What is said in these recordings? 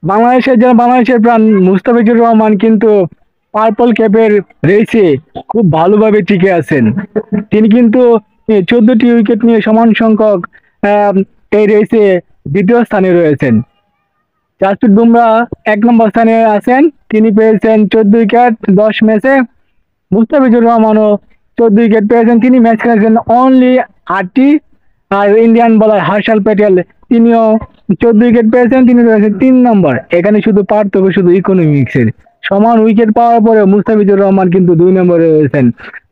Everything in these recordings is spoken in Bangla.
বাংলাদেশের প্রাণ মুস্তাফিজুর রহমান কিন্তু পার্পল ক্যাপের রেসে খুব ভালোভাবে টিকে আছেন। তিনি কিন্তু 14টি উইকেট নিয়ে সমান সংখ্যক আহ, এই রেসে দ্বিতীয় স্থানে রয়েছেন। জাসপ্রীত বুমরা 1 নম্বর স্থানে আছেন, তিনি পেয়েছেন 14 উইকেট 10 ম্যাচে। মুস্তাফিজুর রহমানও 14 উইকেট পেয়েছেন, তিনি ম্যাচ খেলেছেন অনলি 8টি। আর ইন্ডিয়ান বলার হর্ষাল প্যাটেল, তিনিও 14 উইকেট পেয়েছেন, তিনি রয়েছেন 3 নম্বর। এখানে শুধু পার্থক্য শুধু ইকোনমিক্সের। সমান উইকেট পাওয়ার পরেও মুস্তাফিজুর রহমান কিন্তু 2 নম্বরে রয়েছেন।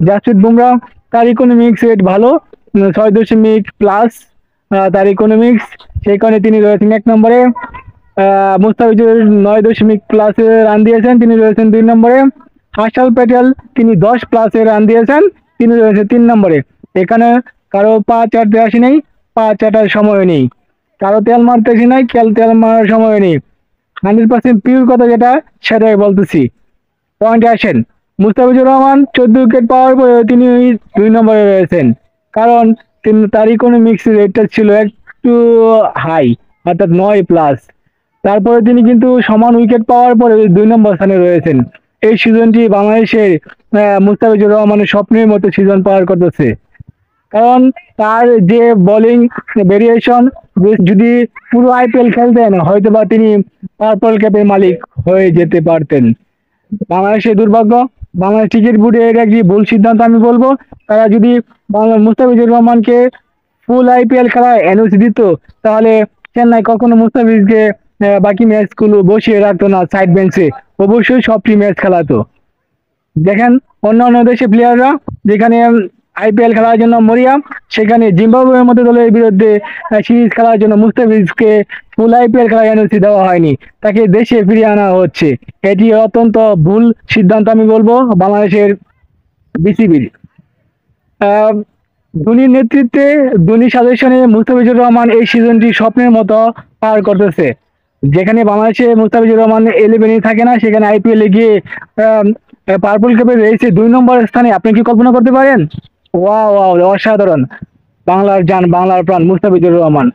জাসপ্রীত বুমরা, তার ইকোনমিক্স রেট ভালো, 6.+ তার ইকোনমিক্স, সেই কারণে তিনি রয়েছেন 1 নম্বরে। মুস্তাফিজুর 9.+ রান দিয়েছেন, তিনি রয়েছেন 2 নম্বরে। হর্ষাল প্যাটেল, তিনি 10+ রান দিয়েছেন, তিনি রয়েছেন 3 নম্বরে। এখানে কারো পা চাটতে আসি নেই, পা চাটার সময় নেই, কারো তেল মারতে আসি নাই, তেল মারার সময় নেই। 100% পিওর কথা যেটা, সেটাই বলতেছি। পয়েন্টে আসেন। মুস্তাফিজুর রহমান 14 উইকেট পাওয়ার পরে তিনি 2 নম্বরে রয়েছেন, কারণ তার ইকোনমিক্স রেটটা ছিল একটু হাই, অর্থাৎ 9+। তারপরে তিনি কিন্তু সমান উইকেট পাওয়ার পরে 2 নম্বর স্থানে রয়েছেন। এই সিজনটি বাংলাদেশের মুস্তাফিজুর রহমানের স্বপ্নের মতো সিজন পার করতেছে, কারণ তার যে বোলিং ভেরিয়েশন, যদি পুরো আইপিএল খেলতেন হয়তোবা তিনি পার্পল ক্যাপের মালিক হয়ে যেতে পারতেন। বাংলাদেশের দুর্ভাগ্য, বাংলাদেশ ক্রিকেট বোর্ডের এটা একটি ভুল সিদ্ধান্ত আমি বলবো। তারা যদি মুস্তাফিজুর রহমানকে ফুল আইপিএল খেলায় এনওসি দিত, তাহলে চেন্নাই কখনো মুস্তাফিজকে বাকি ম্যাচগুলো বসিয়ে রাখতো না সাইড বেঞ্চে, অবশ্যই সবটি ম্যাচ খেলাতো। দেখেন অন্যান্য দেশের প্লেয়াররা যেখানে আইপিএল খেলার জন্য মরিয়া, সেখানে জিম্বাবুয়ের মতো দলের বিরুদ্ধে সিরিজ খেলার জন্য মুস্তাফিজকে ফুল আইপিএল খেলায় এনওসি দেওয়া হয়নি, তাকে দেশে ফিরিয়ে আনা হচ্ছে। এটি অত্যন্ত ভুল সিদ্ধান্ত আমি বলবো বাংলাদেশের বিসিবির। ধোনির নেতৃত্বে, ধোনির সাজেশনে মুস্তাফিজুর রহমান এই সিজনটি স্বপ্নের মতো পার করতেছে। যেখানে বাংলাদেশে মুস্তাফিজুর রহমান 11-এ থাকে না, সেখানে আইপিএলে গিয়ে পার্পল কাপের রেসে 2 নম্বর স্থানে, আপনি কি কল্পনা করতে পারেন? ওয়াও ওয়াও, অসাধারণ। বাংলার জান, বাংলার প্রাণ মুস্তাফিজুর রহমান।